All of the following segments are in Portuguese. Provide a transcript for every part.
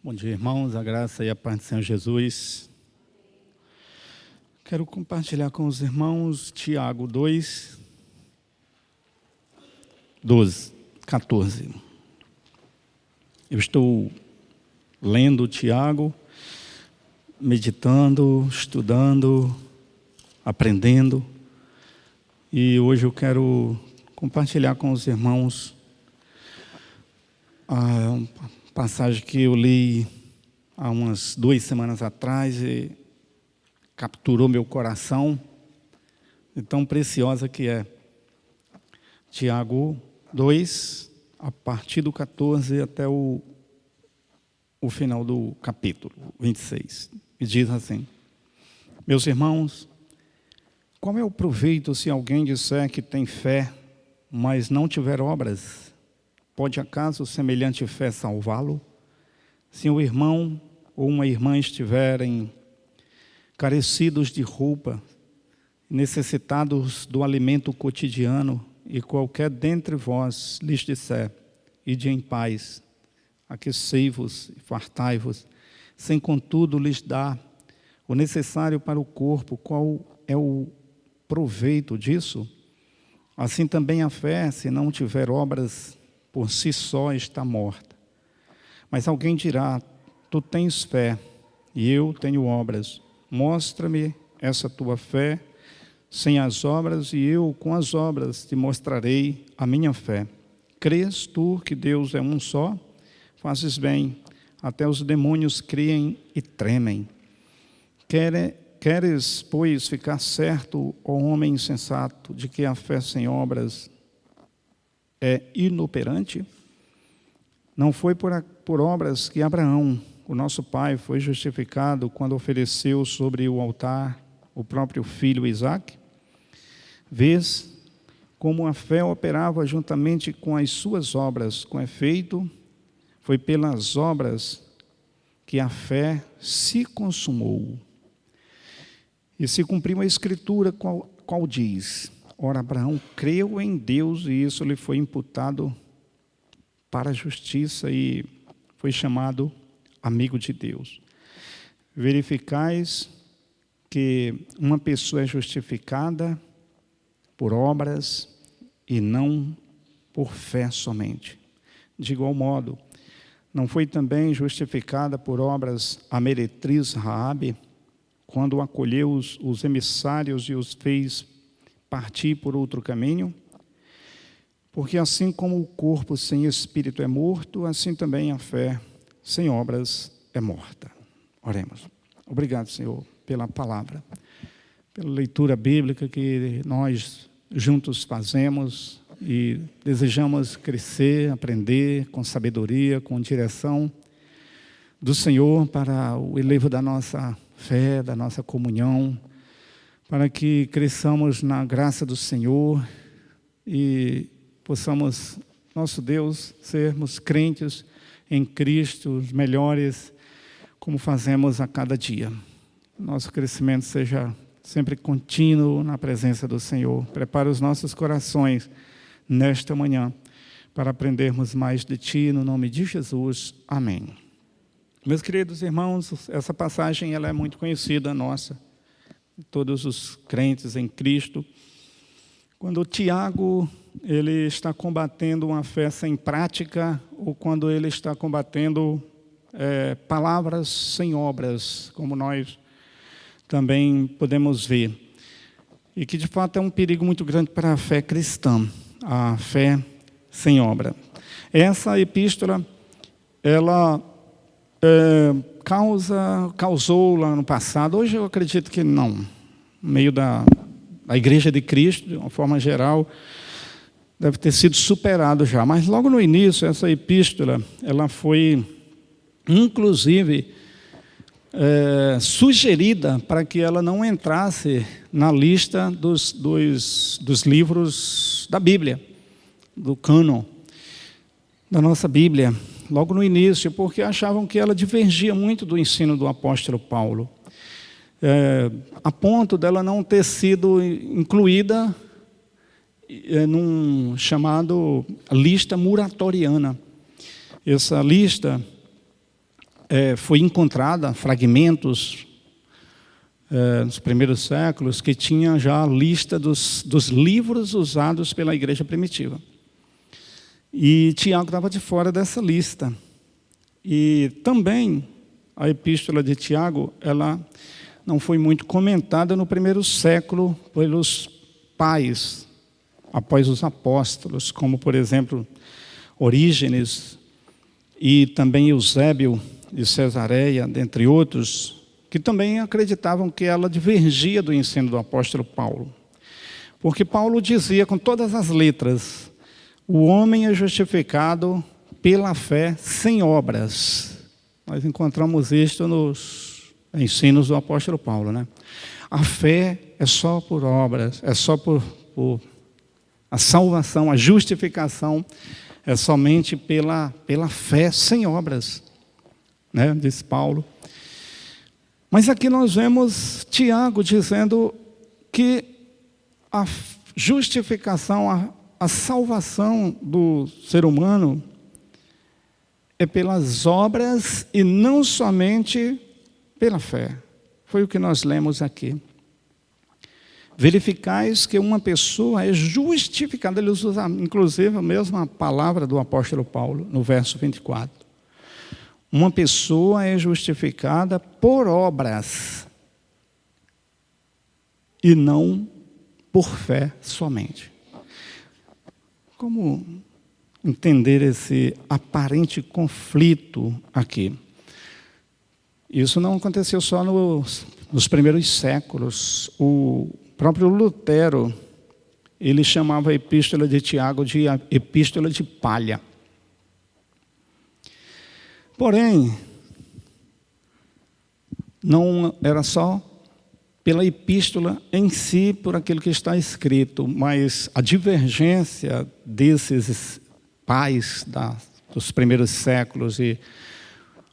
Bom dia, irmãos, a graça e a paz do Senhor Jesus. Quero compartilhar com os irmãos Tiago 2, 12, 14. Eu estou lendo Tiago, meditando, estudando, aprendendo, e hoje eu quero compartilhar com os irmãos a passagem que eu li há umas 2 semanas atrás e capturou meu coração, e tão preciosa que é. Tiago 2, a partir do 14 até o final do capítulo 26. E diz assim: meus irmãos, qual é o proveito se alguém disser que tem fé, mas não tiver obras? Pode acaso semelhante fé salvá-lo? Se um irmão ou uma irmã estiverem carecidos de roupa, necessitados do alimento cotidiano, e qualquer dentre vós lhes disser: ide em paz, aquecei-vos e fartai-vos, sem contudo lhes dar o necessário para o corpo, qual é o proveito disso? Assim também a fé, se não tiver obras, por si só está morta. Mas alguém dirá: tu tens fé e eu tenho obras. Mostra-me essa tua fé sem as obras, e eu com as obras te mostrarei a minha fé. Crês tu que Deus é um só? Fazes bem, até os demônios criem e tremem. Queres, pois, ficar certo, ó homem insensato, de que a fé sem obras é inoperante? Não foi por obras que Abraão, o nosso pai, foi justificado quando ofereceu sobre o altar o próprio filho Isaque? Vês como a fé operava juntamente com as suas obras. Com efeito, foi pelas obras que a fé se consumou. E se cumpriu a Escritura, qual diz: ora, Abraão creu em Deus e isso lhe foi imputado para a justiça e foi chamado amigo de Deus. Verificais que uma pessoa é justificada por obras e não por fé somente. De igual modo, não foi também justificada por obras a meretriz Raabe, quando acolheu os emissários e os fez partir por outro caminho? Porque assim como o corpo sem espírito é morto, assim também a fé sem obras é morta. Oremos. Obrigado, Senhor, pela palavra, pela leitura bíblica que nós juntos fazemos e desejamos crescer, aprender com sabedoria, com direção do Senhor para o elevo da nossa fé, da nossa comunhão, para que cresçamos na graça do Senhor e possamos, nosso Deus, sermos crentes em Cristo, os melhores, como fazemos a cada dia. Nosso crescimento seja sempre contínuo na presença do Senhor. Prepara os nossos corações nesta manhã para aprendermos mais de Ti, no nome de Jesus. Amém. Meus queridos irmãos, essa passagem ela é muito conhecida nossa, todos os crentes em Cristo. Quando Tiago ele está combatendo uma fé sem prática, ou quando ele está combatendo palavras sem obras, como nós também podemos ver. E que de fato é um perigo muito grande para a fé cristã, a fé sem obra. Essa epístola, ela causou lá no passado, hoje eu acredito que não, no meio da Igreja de Cristo, de uma forma geral, deve ter sido superado já. Mas logo no início, essa epístola, ela foi, inclusive, sugerida para que ela não entrasse na lista dos livros da Bíblia, do cânon da nossa Bíblia, logo no início, porque achavam que ela divergia muito do ensino do apóstolo Paulo, a ponto dela não ter sido incluída num chamado lista muratoriana. Essa lista foi encontrada fragmentos nos primeiros séculos que tinha já a lista dos livros usados pela igreja primitiva. E Tiago estava de fora dessa lista. E também a epístola de Tiago, ela não foi muito comentada no primeiro século pelos pais, após os apóstolos, como, por exemplo, Orígenes e também Eusébio de Cesareia, dentre outros, que também acreditavam que ela divergia do ensino do apóstolo Paulo. Porque Paulo dizia com todas as letras: o homem é justificado pela fé sem obras. Nós encontramos isto nos ensinos do apóstolo Paulo, né? A fé é só por obras, é só por a salvação, a justificação é somente pela fé sem obras, né? Diz Paulo. Mas aqui nós vemos Tiago dizendo que a justificação, a salvação do ser humano é pelas obras e não somente pela fé. Foi o que nós lemos aqui. Verificais que uma pessoa é justificada. Ele usa inclusive a mesma palavra do apóstolo Paulo no verso 24. Uma pessoa é justificada por obras e não por fé somente. Como entender esse aparente conflito aqui? Isso não aconteceu só nos primeiros séculos. O próprio Lutero, ele chamava a epístola de Tiago de epístola de palha. Porém, não era só pela epístola em si, por aquilo que está escrito, mas a divergência desses pais dos primeiros séculos e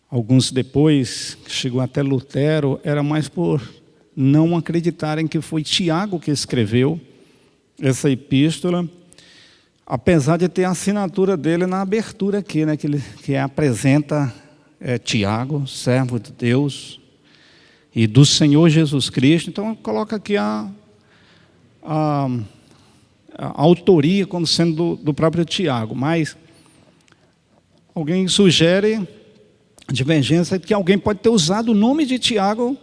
alguns depois, que chegou até Lutero, era mais por não acreditarem que foi Tiago que escreveu essa epístola, apesar de ter a assinatura dele na abertura aqui, né, que apresenta Tiago, servo de Deus e do Senhor Jesus Cristo. Então coloca aqui a autoria como sendo do próprio Tiago, mas alguém sugere a divergência que alguém pode ter usado o nome de Tiago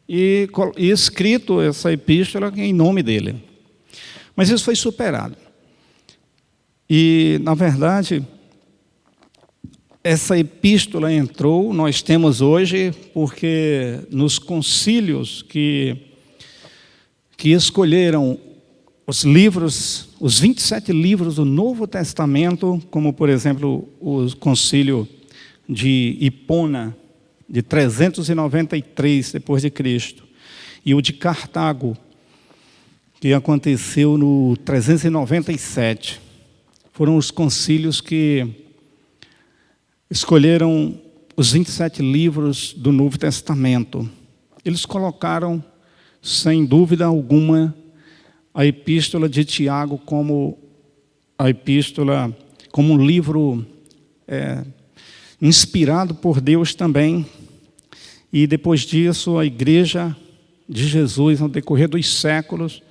e escrito essa epístola em nome dele. Mas isso foi superado. E, na verdade, essa epístola entrou, nós temos hoje, porque nos concílios que escolheram os livros, os 27 livros do Novo Testamento, como, por exemplo, o concílio de Hipona, de 393 depois de Cristo, e o de Cartago, que aconteceu no 397. Foram os concílios que escolheram os 27 livros do Novo Testamento. Eles colocaram, sem dúvida alguma, a epístola de Tiago como um livro inspirado por Deus também. E depois disso, a igreja de Jesus, no decorrer dos séculos,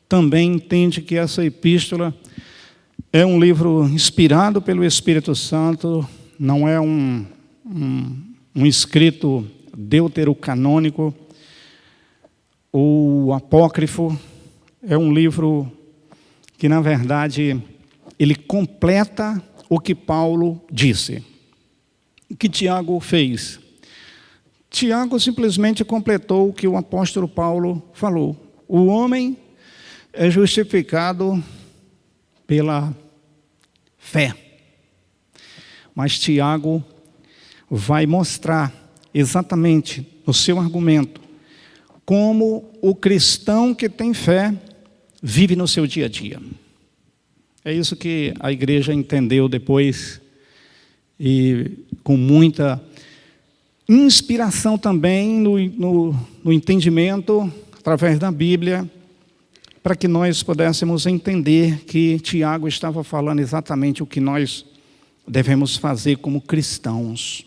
também entende que essa epístola é um livro inspirado pelo Espírito Santo, não é um escrito deuterocanônico ou apócrifo. É um livro que, na verdade, ele completa o que Paulo disse. O que Tiago fez? Tiago simplesmente completou o que o apóstolo Paulo falou. O homem é justificado pela fé. Mas Tiago vai mostrar exatamente no seu argumento como o cristão que tem fé vive no seu dia a dia. É isso que a igreja entendeu depois, e com muita inspiração também no entendimento, através da Bíblia, para que nós pudéssemos entender que Tiago estava falando exatamente o que nós devemos fazer como cristãos.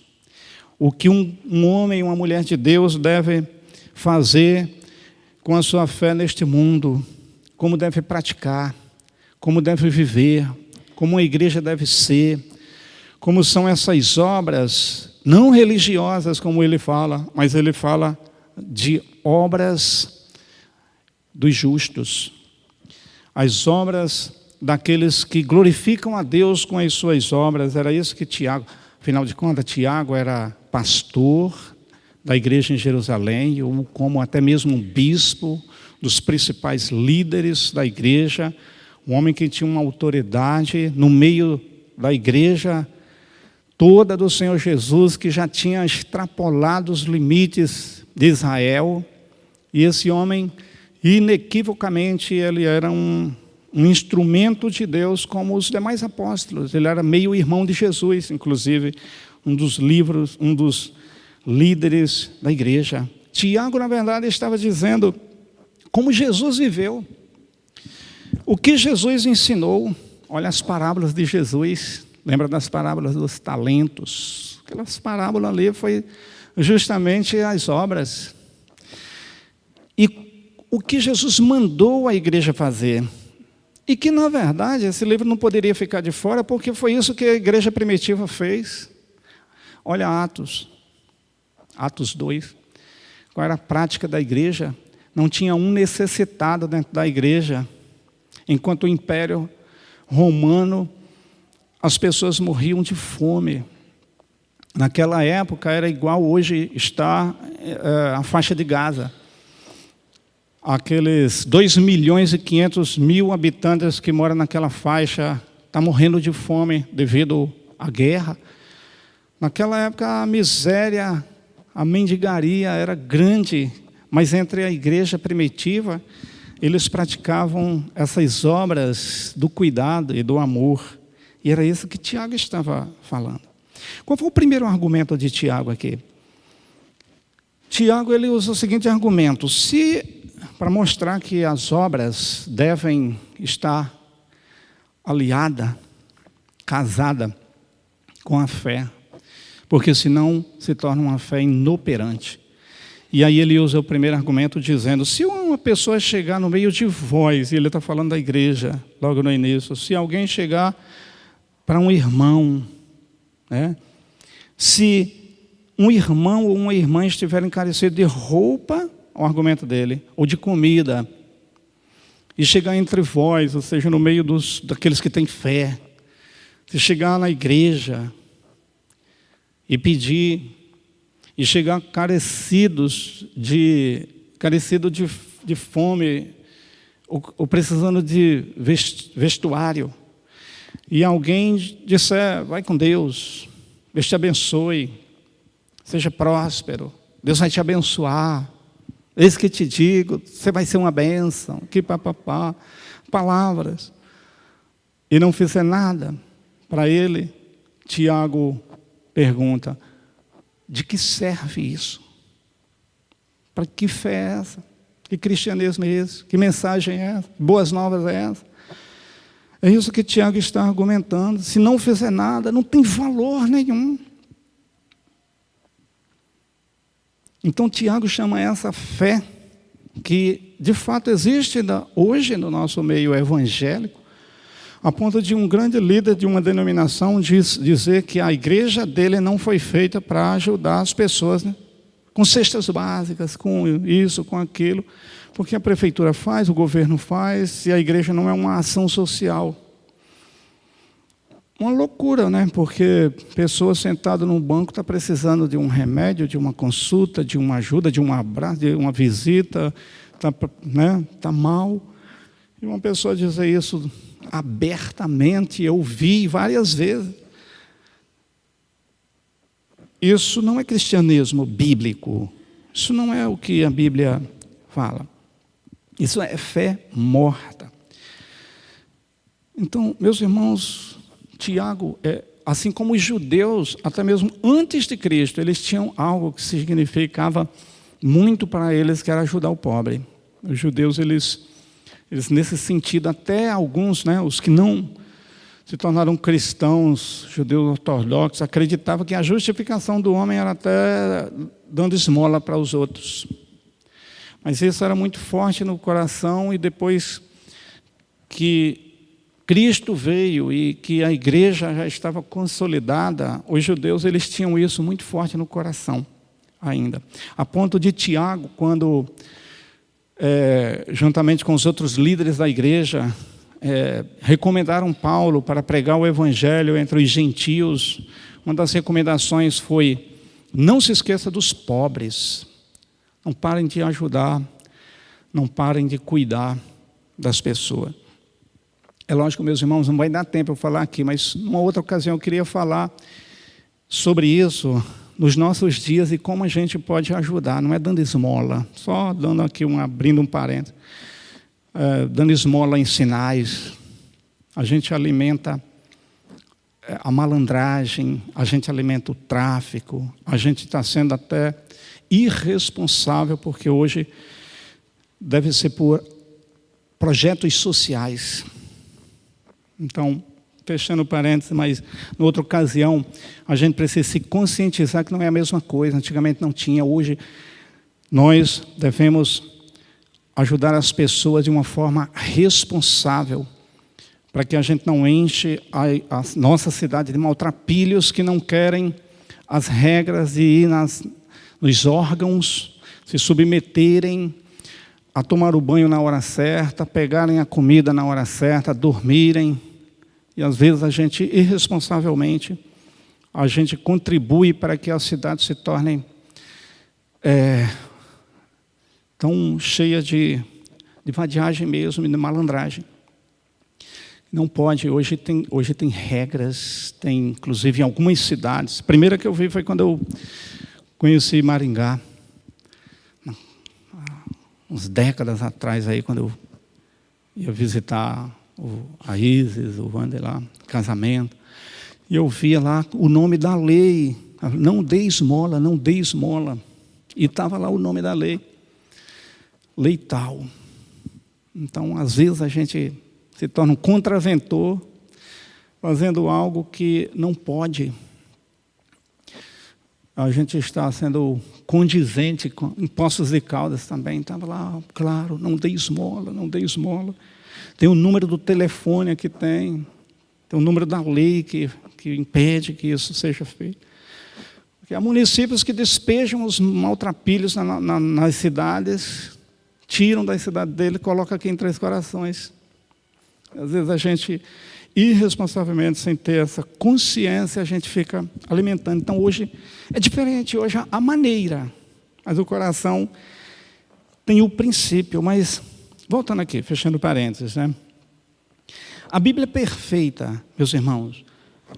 o que um homem e uma mulher de Deus deve fazer com a sua fé neste mundo, como deve praticar, como deve viver, como a igreja deve ser, como são essas obras não religiosas, como ele fala, mas ele fala de obras dos justos, as obras daqueles que glorificam a Deus com as suas obras. Era isso que Tiago, afinal de contas, Tiago era pastor da igreja em Jerusalém, ou como até mesmo um bispo, dos principais líderes da igreja, um homem que tinha uma autoridade no meio da igreja toda do Senhor Jesus, que já tinha extrapolado os limites de Israel. E esse homem, inequivocamente, ele era um instrumento de Deus como os demais apóstolos. Ele era meio irmão de Jesus, inclusive, um dos líderes da igreja. Tiago, na verdade, estava dizendo como Jesus viveu, o que Jesus ensinou. Olha as parábolas de Jesus, lembra das parábolas dos talentos? Aquelas parábolas ali foi justamente as obras. E o que Jesus mandou a igreja fazer. E que, na verdade, esse livro não poderia ficar de fora, porque foi isso que a igreja primitiva fez. Olha Atos 2. Qual era a prática da igreja? Não tinha um necessitado dentro da igreja. Enquanto o Império Romano, as pessoas morriam de fome. Naquela época era igual hoje está a faixa de Gaza. Aqueles 2.500.000 habitantes que moram naquela faixa estão morrendo de fome devido à guerra. Naquela época a miséria, a mendigaria era grande, mas entre a igreja primitiva, eles praticavam essas obras do cuidado e do amor. E era isso que Tiago estava falando. Qual foi o primeiro argumento de Tiago aqui? Tiago ele usa o seguinte argumento: para mostrar que as obras devem estar aliada, casada com a fé, porque senão se torna uma fé inoperante. E aí ele usa o primeiro argumento dizendo: se uma pessoa chegar no meio de vós, e ele está falando da igreja logo no início, se alguém chegar para um irmão, né, se um irmão ou uma irmã estiverem carecidos de roupa, o argumento dele, ou de comida, e chegar entre vós, ou seja, no meio daqueles que têm fé, se chegar na igreja e pedir, e chegar carecido de fome, ou precisando de vestuário, e alguém disser: vai com Deus, Deus te abençoe, seja próspero, Deus vai te abençoar, eis que te digo, você vai ser uma bênção, que papapá, palavras, e não fizer nada para ele, Tiago pergunta: de que serve isso? Para que fé é essa? Que cristianismo é esse? Que mensagem é essa? Boas novas é essa? É isso que Tiago está argumentando. Se não fizer nada, não tem valor nenhum. Então Tiago chama essa fé, que de fato existe hoje no nosso meio evangélico, a ponto de um grande líder de uma denominação dizer que a igreja dele não foi feita para ajudar as pessoas, né? Com cestas básicas, com isso, com aquilo, porque a prefeitura faz, o governo faz, e a igreja não é uma ação social. Uma loucura, né? Porque pessoa sentada num banco está precisando de um remédio, de uma consulta, de uma ajuda, de um abraço, de uma visita, tá mal. E uma pessoa dizer isso abertamente, eu vi várias vezes. Isso não é cristianismo bíblico. Isso não é o que a Bíblia fala. Isso é fé morta. Então, meus irmãos, Tiago, assim como os judeus, até mesmo antes de Cristo, eles tinham algo que significava muito para eles, que era ajudar o pobre. Os judeus, eles nesse sentido, até alguns, né, os que não se tornaram cristãos, judeus ortodoxos, acreditavam que a justificação do homem era até dando esmola para os outros. Mas isso era muito forte no coração, e depois que Cristo veio e que a igreja já estava consolidada, os judeus eles tinham isso muito forte no coração ainda. A ponto de Tiago, quando, juntamente com os outros líderes da igreja, recomendaram Paulo para pregar o evangelho entre os gentios, uma das recomendações foi: não se esqueça dos pobres, não parem de ajudar, não parem de cuidar das pessoas. É lógico, meus irmãos, não vai dar tempo eu falar aqui, mas numa outra ocasião eu queria falar sobre isso nos nossos dias e como a gente pode ajudar. Não é dando esmola, só dando aqui abrindo um parênteses, dando esmola em sinais. A gente alimenta a malandragem, a gente alimenta o tráfico, a gente está sendo até irresponsável, porque hoje deve ser por projetos sociais. Então, fechando parênteses, mas em outra ocasião, a gente precisa se conscientizar que não é a mesma coisa. Antigamente não tinha, hoje nós devemos ajudar as pessoas de uma forma responsável, para que a gente não enche a nossa cidade de maltrapilhos que não querem as regras de ir nos órgãos, se submeterem a tomar o banho na hora certa, pegarem a comida na hora certa, dormirem. E às vezes a gente, irresponsavelmente, a gente contribui para que a cidade se torne tão cheia de vadiagem mesmo, e de malandragem. Não pode, hoje tem regras, tem inclusive em algumas cidades. A primeira que eu vi foi quando eu conheci Maringá, uns décadas atrás, aí, quando eu ia visitar a Isis, o Wander lá, casamento, e eu via lá o nome da lei: não dê esmola, não dê esmola. E estava lá o nome da lei, lei tal. Então, às vezes, a gente se torna um contraventor, fazendo algo que não pode. A gente está sendo condizente com Poços de Caldas também. Estava lá, claro, não dê esmola, não dê esmola. Tem o número do telefone aqui, tem o número da lei que impede que isso seja feito. Porque há municípios que despejam os maltrapilhos nas cidades, tiram da cidade dele e colocam aqui em Três Corações. Às vezes a gente, irresponsavelmente, sem ter essa consciência, a gente fica alimentando. Então hoje é diferente, hoje a maneira, mas o coração tem o princípio. Mas, voltando aqui, fechando parênteses, né? A Bíblia é perfeita, meus irmãos,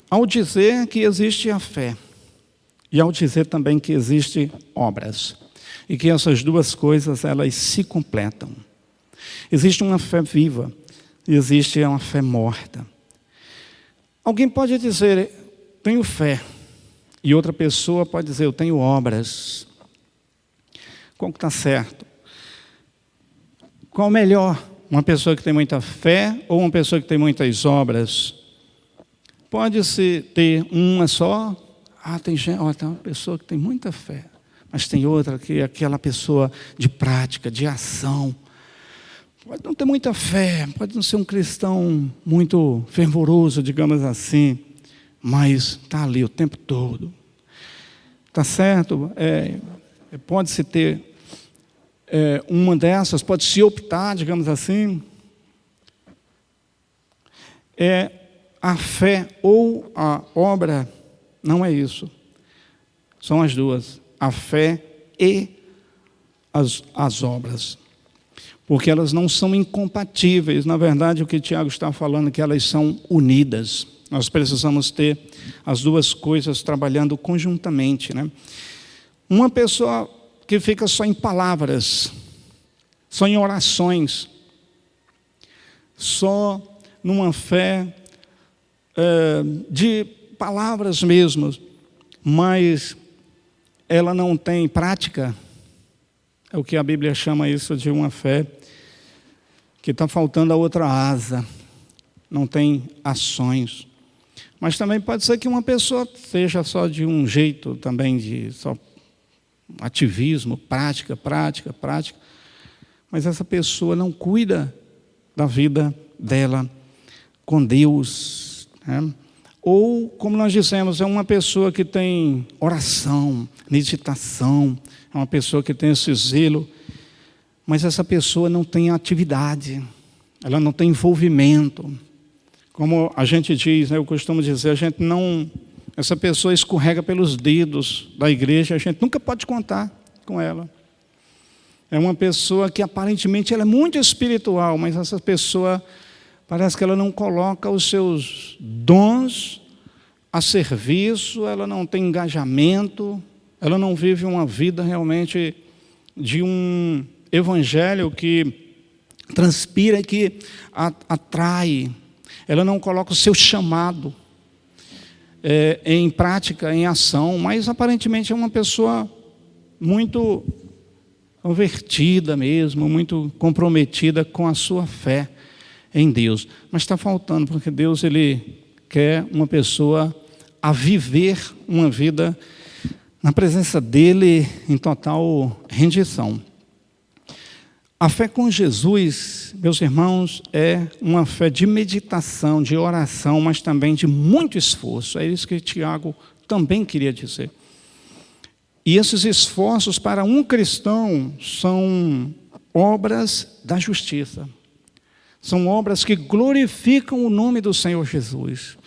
ao dizer que existe a fé, e ao dizer também que existe obras, e que essas duas coisas, elas se completam. Existe uma fé viva, e existe uma fé morta. Alguém pode dizer: tenho fé, e outra pessoa pode dizer: eu tenho obras. Qual que está certo? Qual melhor? Uma pessoa que tem muita fé ou uma pessoa que tem muitas obras? Pode-se ter uma só. Tem uma pessoa que tem muita fé, mas tem outra que é aquela pessoa de prática, de ação. Pode não ter muita fé, pode não ser um cristão muito fervoroso, digamos assim, mas está ali o tempo todo. Está certo? Pode-se ter uma dessas, pode-se optar, digamos assim. A fé ou a obra, não é isso. São as duas, a fé e as obras. Porque elas não são incompatíveis. Na verdade, o que Tiago está falando é que elas são unidas. Nós precisamos ter as duas coisas trabalhando conjuntamente, né? Uma pessoa que fica só em palavras, só em orações, só numa fé de palavras mesmo, mas ela não tem prática. É o que a Bíblia chama isso de uma fé que está faltando a outra asa. não tem ações. Mas também pode ser que uma pessoa seja só de um jeito também, de só ativismo, prática, mas essa pessoa não cuida da vida dela com Deus, né? Ou, como nós dissemos, é uma pessoa que tem oração, meditação, é uma pessoa que tem esse zelo, mas essa pessoa não tem atividade, ela não tem envolvimento. Como a gente diz, né, eu costumo dizer, essa pessoa escorrega pelos dedos da igreja, a gente nunca pode contar com ela. É uma pessoa que aparentemente ela é muito espiritual, mas essa pessoa parece que ela não coloca os seus dons a serviço, ela não tem engajamento, ela não vive uma vida realmente de um evangelho que transpira e que atrai. Ela não coloca o seu chamado em prática, em ação, mas aparentemente é uma pessoa muito convertida mesmo, muito comprometida com a sua fé em Deus. Mas está faltando, porque Deus ele quer uma pessoa a viver uma vida na presença dele em total rendição. A fé com Jesus, meus irmãos, é uma fé de meditação, de oração, mas também de muito esforço. É isso que Tiago também queria dizer. E esses esforços para um cristão são obras da justiça. São obras que glorificam o nome do Senhor Jesus.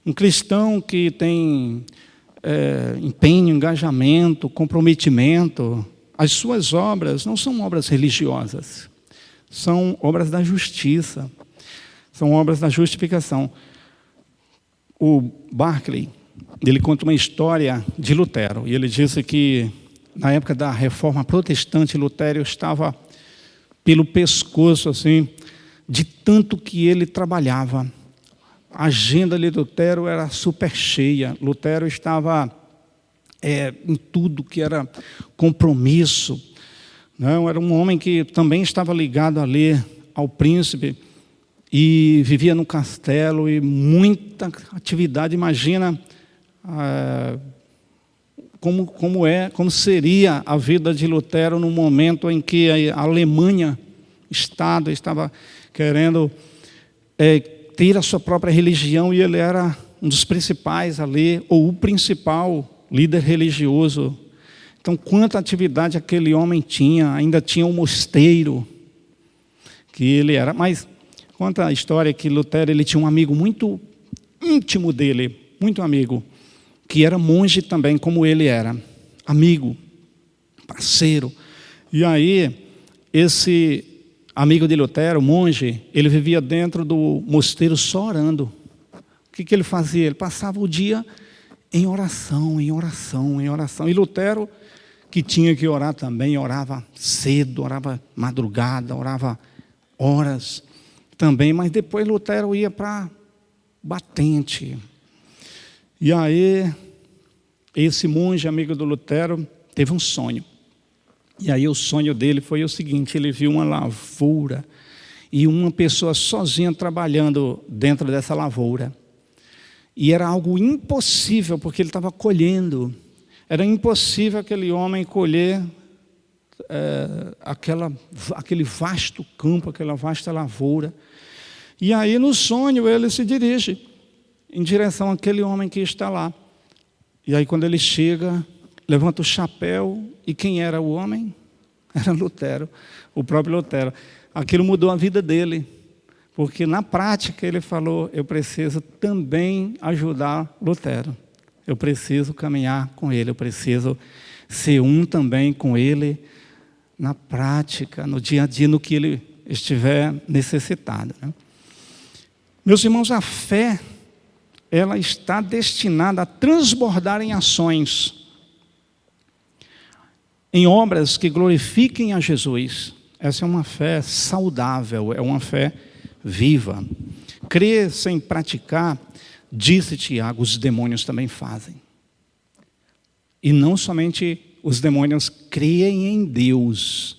Um cristão que tem empenho, engajamento, comprometimento, as suas obras não são obras religiosas, são obras da justiça, são obras da justificação. O Barclay, ele conta uma história de Lutero, e ele disse que na época da Reforma Protestante, Lutero estava pelo pescoço, assim, de tanto que ele trabalhava. A agenda de Lutero era super cheia, Lutero estava em tudo que era compromisso. Não, era um homem que também estava ligado ali ao príncipe e vivia no castelo e muita atividade. Imagina como seria a vida de Lutero no momento em que a Alemanha, Estado, estava querendo ter a sua própria religião e ele era um dos principais ali, ou o principal líder religioso. Então, quanta atividade aquele homem tinha, ainda tinha um mosteiro que ele era. Mas conta a história que Lutero ele tinha um amigo muito íntimo dele, muito amigo, que era monge também, como ele era, amigo, parceiro. E aí, esse amigo de Lutero, monge, ele vivia dentro do mosteiro só orando. O que ele fazia? Ele passava o dia em oração, em oração, em oração. E Lutero, que tinha que orar também, orava cedo, orava madrugada, orava horas também, mas depois Lutero ia para batente. E aí, esse monge, amigo do Lutero, teve um sonho. E aí o sonho dele foi o seguinte, ele viu uma lavoura e uma pessoa sozinha trabalhando dentro dessa lavoura. E era algo impossível, porque ele estava colhendo. Era impossível aquele homem colher aquele vasto campo, aquela vasta lavoura. E aí, no sonho, ele se dirige em direção àquele homem que está lá. E aí, quando ele chega, levanta o chapéu. E quem era o homem? Era Lutero, o próprio Lutero. Aquilo mudou a vida dele. Porque na prática ele falou, eu preciso também ajudar Lutero. Eu preciso caminhar com ele, eu preciso ser um também com ele na prática, no dia a dia, no que ele estiver necessitado. Né? Meus irmãos, a fé, ela está destinada a transbordar em ações, em obras que glorifiquem a Jesus. Essa é uma fé saudável, é uma fé viva. Crer sem praticar, disse Tiago, os demônios também fazem. E não somente os demônios creem em Deus.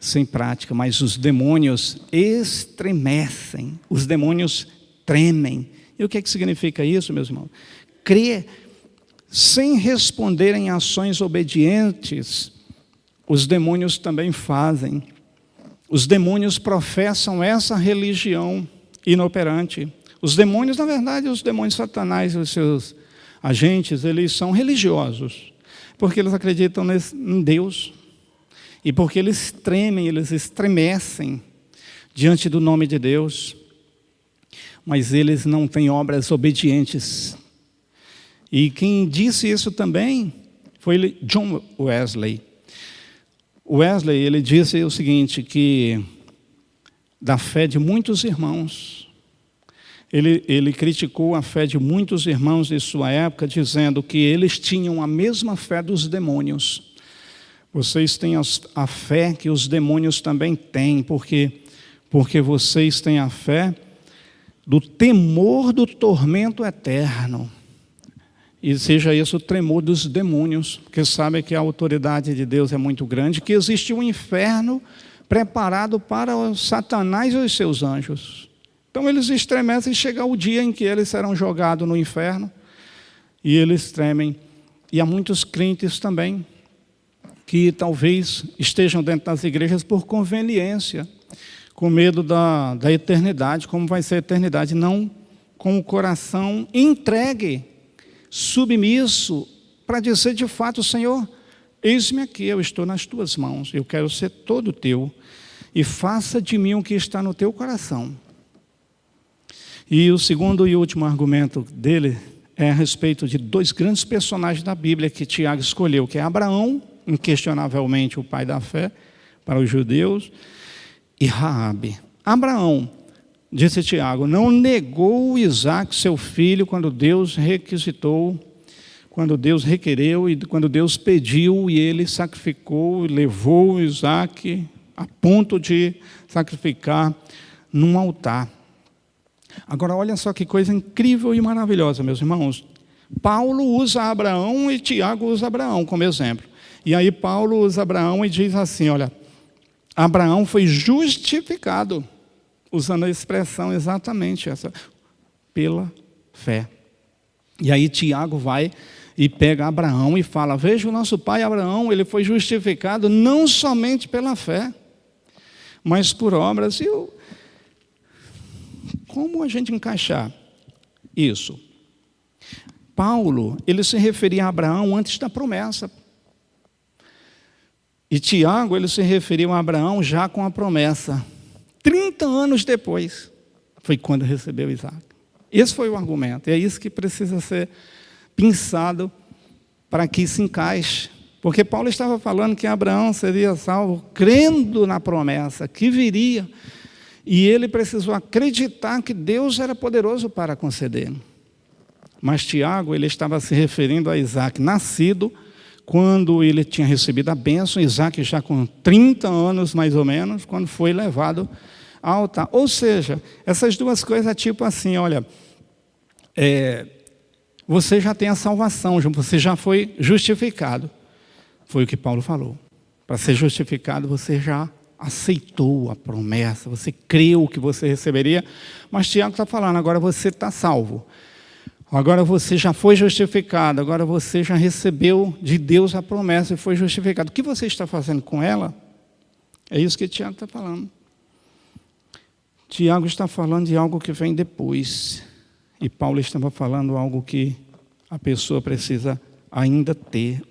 sem prática, mas os demônios estremecem, os demônios tremem. E o que é que significa isso, meus irmãos? Crer sem responder em ações obedientes, os demônios também fazem. Os demônios professam essa religião inoperante. Os demônios, na verdade, os demônios satanás e os seus agentes, eles são religiosos, porque eles acreditam em Deus, e porque eles tremem, eles estremecem diante do nome de Deus, mas eles não têm obras obedientes. E quem disse isso também foi John Wesley. Wesley, ele disse o seguinte, que da fé de muitos irmãos, ele criticou a fé de muitos irmãos de sua época, dizendo que eles tinham a mesma fé dos demônios. Vocês têm a fé que os demônios também têm, porque vocês têm a fé do temor do tormento eterno. E seja esse o tremor dos demônios, porque sabem que a autoridade de Deus é muito grande, que existe um inferno preparado para o Satanás e os seus anjos. Então eles estremecem e chega o dia em que eles serão jogados no inferno, e eles tremem. E há muitos crentes também, que talvez estejam dentro das igrejas por conveniência, com medo da eternidade, como vai ser a eternidade, não com o coração entregue, submisso, para dizer de fato, Senhor, eis-me aqui, eu estou nas tuas mãos, eu quero ser todo teu, e faça de mim o que está no teu coração. E o segundo e último argumento dele é a respeito de dois grandes personagens da Bíblia que Tiago escolheu, que é Abraão, inquestionavelmente o pai da fé para os judeus, e Raabe. Abraão, disse Tiago, não negou Isaque, seu filho, quando Deus requisitou, quando Deus requereu e quando Deus pediu, e ele sacrificou, levou Isaque a ponto de sacrificar num altar. Agora, olha só que coisa incrível e maravilhosa, meus irmãos. Paulo usa Abraão e Tiago usa Abraão como exemplo. E aí Paulo usa Abraão e diz assim, olha, Abraão foi justificado, usando a expressão exatamente essa, pela fé. E aí Tiago vai e pega Abraão e fala, veja o nosso pai Abraão, ele foi justificado não somente pela fé, mas por obras. E como a gente encaixar isso? Paulo, ele se referia a Abraão antes da promessa. E Tiago, ele se referiu a Abraão já com a promessa. 30 anos depois, foi quando recebeu Isaque. Esse foi o argumento. E é isso que precisa ser pensado para que se encaixe. Porque Paulo estava falando que Abraão seria salvo crendo na promessa que viria. E ele precisou acreditar que Deus era poderoso para conceder. Mas Tiago, ele estava se referindo a Isaque, nascido quando ele tinha recebido a bênção, Isaque já com 30 anos mais ou menos, quando foi levado ao altar. Ou seja, essas duas coisas é tipo assim, olha, você já tem a salvação, você já foi justificado. Foi o que Paulo falou. Para ser justificado, você já aceitou a promessa, você creu que você receberia, mas Tiago está falando, agora você está salvo. Agora você já foi justificado, agora você já recebeu de Deus a promessa e foi justificado. O que você está fazendo com ela? É isso que Tiago está falando. Tiago está falando de algo que vem depois. E Paulo estava falando algo que a pessoa precisa ainda ter.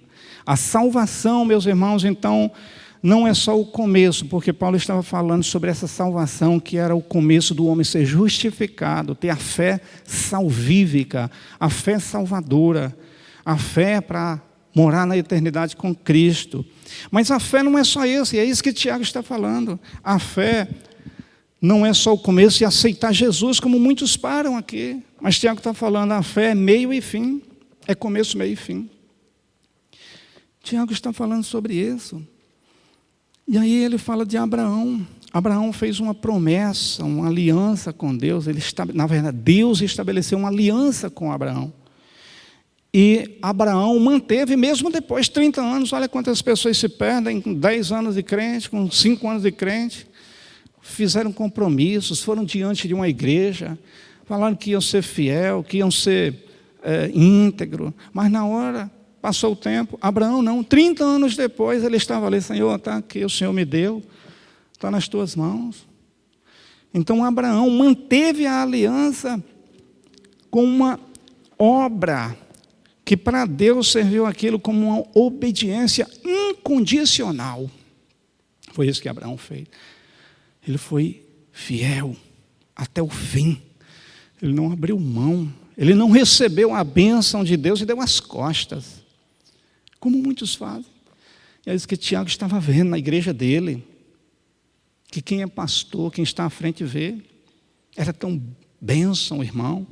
A salvação, meus irmãos, então, não é só o começo, porque Paulo estava falando sobre essa salvação que era o começo do homem ser justificado, ter a fé salvífica, a fé salvadora, a fé para morar na eternidade com Cristo. Mas a fé não é só isso, e é isso que Tiago está falando. A fé não é só o começo e aceitar Jesus, como muitos param aqui. Mas Tiago está falando, a fé é meio e fim, é começo, meio e fim. Tiago está falando sobre isso. E aí ele fala de Abraão. Abraão fez uma promessa, uma aliança com Deus. Na verdade, Deus estabeleceu uma aliança com Abraão. E Abraão manteve, mesmo depois de 30 anos, olha quantas pessoas se perdem com 10 anos de crente, com 5 anos de crente, fizeram compromissos, foram diante de uma igreja, falaram que iam ser fiel, que iam ser íntegro, mas na hora, passou o tempo, Abraão não, 30 anos depois ele estava ali, Senhor, está aqui, o Senhor me deu, está nas tuas mãos. Então Abraão manteve a aliança com uma obra, que para Deus serviu aquilo como uma obediência incondicional. Foi isso que Abraão fez. Ele foi fiel até o fim. Ele não abriu mão. Ele não recebeu a bênção de Deus e deu as costas, como muitos fazem. E é isso que Tiago estava vendo na igreja dele, que quem é pastor, quem está à frente vê. Era tão bênção, irmão.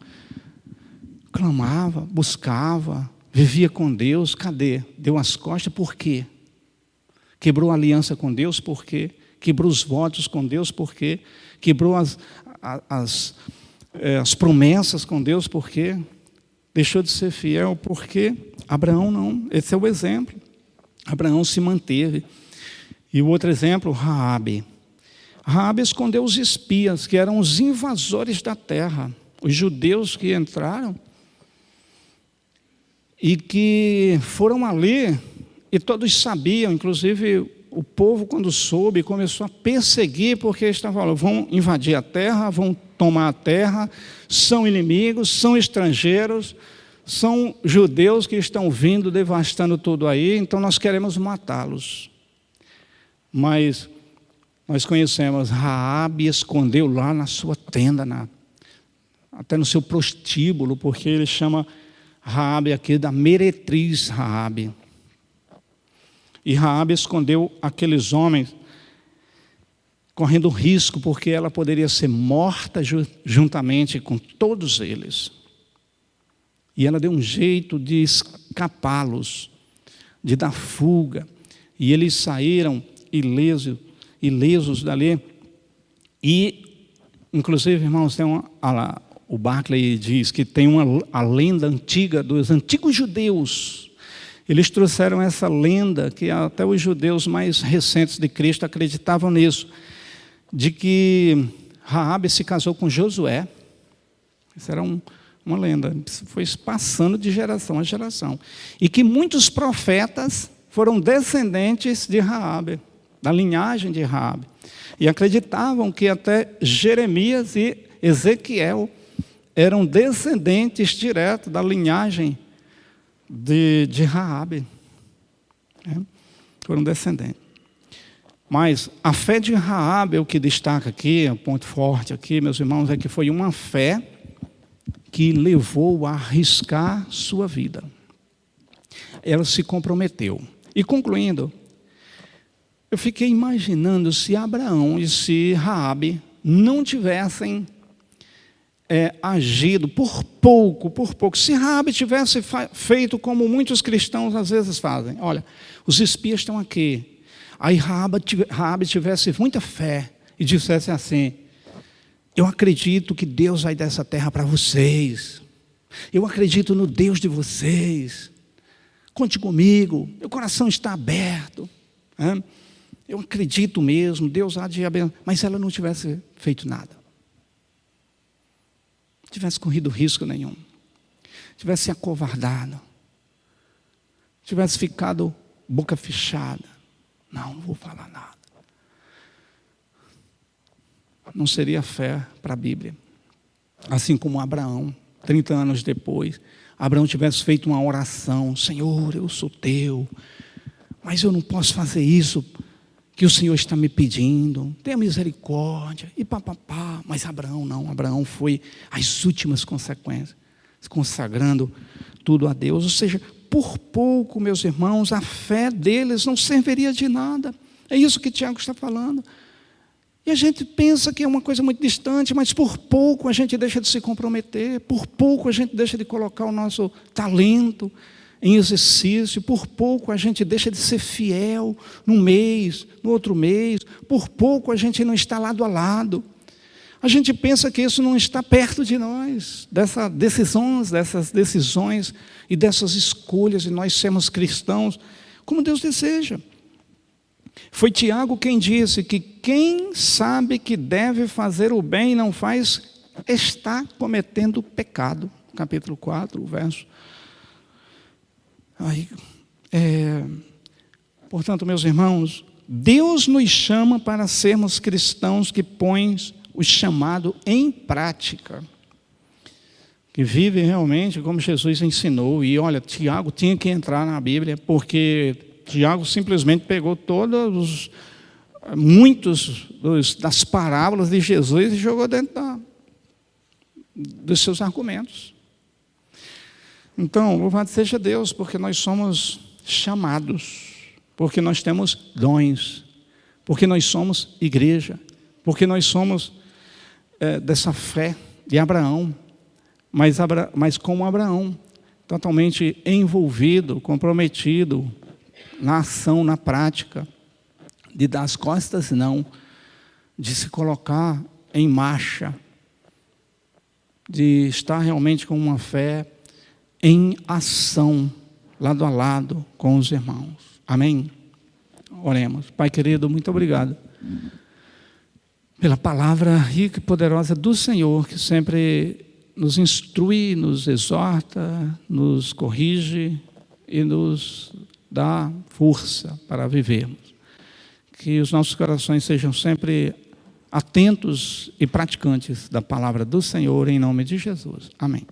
Clamava, buscava, vivia com Deus. Cadê? Deu as costas, por quê? Quebrou a aliança com Deus, por quê? Quebrou os votos com Deus, por quê? Quebrou as promessas com Deus, por quê? Deixou de ser fiel, por quê? Abraão não, esse é o exemplo. Abraão se manteve. E o outro exemplo, Raabe. Raabe escondeu os espias, que eram os invasores da terra, os judeus que entraram e que foram ali, e todos sabiam, inclusive o povo, quando soube, começou a perseguir, porque eles estavam falando, vão invadir a terra, vão tomar a terra, são inimigos, são estrangeiros, são judeus que estão vindo, devastando tudo aí, então nós queremos matá-los. Mas nós conhecemos, Raabe escondeu lá na sua tenda, até no seu prostíbulo, porque ele chama Raabe aqui da meretriz Raabe. E Raabe escondeu aqueles homens, correndo risco, porque ela poderia ser morta juntamente com todos eles. E ela deu um jeito de escapá-los, de dar fuga. E eles saíram ilesos dali. E, inclusive, irmãos, tem o Barclay diz que tem a lenda antiga dos antigos judeus. Eles trouxeram essa lenda, que até os judeus mais recentes de Cristo acreditavam nisso, de que Raabe se casou com Josué. Isso era uma lenda, foi passando de geração a geração. E que muitos profetas foram descendentes de Raabe, da linhagem de Raabe. E acreditavam que até Jeremias e Ezequiel eram descendentes diretos da linhagem de Raabe. Foram descendentes. Mas a fé de Raabe, o que destaca aqui, o ponto forte aqui, meus irmãos, é que foi uma fé que levou a arriscar sua vida. Ela se comprometeu. E concluindo, eu fiquei imaginando se Abraão e se Raabe não tivessem agido por pouco. Se Raabe tivesse feito como muitos cristãos às vezes fazem, olha, os espias estão aqui, aí Raabe tivesse muita fé e dissesse assim, eu acredito que Deus vai dar essa terra para vocês, eu acredito no Deus de vocês, conte comigo, meu coração está aberto, eu acredito mesmo, Deus há de abençoar, mas ela não tivesse feito nada, tivesse corrido risco nenhum, tivesse se acovardado, tivesse ficado boca fechada, não vou falar nada, não seria fé para a Bíblia. Assim como Abraão, 30 anos depois, Abraão tivesse feito uma oração, Senhor, eu sou teu, mas eu não posso fazer isso que o Senhor está me pedindo, tenha misericórdia, e papapá. Mas Abraão não, Abraão foi às últimas consequências, consagrando tudo a Deus. Ou seja, por pouco, meus irmãos, a fé deles não serviria de nada. É isso que Tiago está falando. E a gente pensa que é uma coisa muito distante, mas por pouco a gente deixa de se comprometer, por pouco a gente deixa de colocar o nosso talento em exercício, por pouco a gente deixa de ser fiel num mês, no outro mês, por pouco a gente não está lado a lado. A gente pensa que isso não está perto de nós, dessas decisões e dessas escolhas, e nós sermos cristãos como Deus deseja. Foi Tiago quem disse que quem sabe que deve fazer o bem e não faz, está cometendo pecado. Capítulo 4, verso. Portanto, meus irmãos, Deus nos chama para sermos cristãos que põem o chamado em prática, que vivem realmente como Jesus ensinou. E olha, Tiago tinha que entrar na Bíblia, porque Tiago simplesmente pegou muitos das parábolas de Jesus e jogou dentro dos seus argumentos. Então, louvado seja Deus, porque nós somos chamados, porque nós temos dons, porque nós somos igreja, porque nós somos dessa fé de Abraão, mas como Abraão, totalmente envolvido, comprometido na ação, na prática, de dar as costas não, de se colocar em marcha, de estar realmente com uma fé em ação, lado a lado com os irmãos. Amém? Oremos. Pai querido, muito obrigado pela palavra rica e poderosa do Senhor, que sempre nos instrui, nos exorta, nos corrige e nos dá força para vivermos. Que os nossos corações sejam sempre atentos e praticantes da palavra do Senhor, em nome de Jesus. Amém.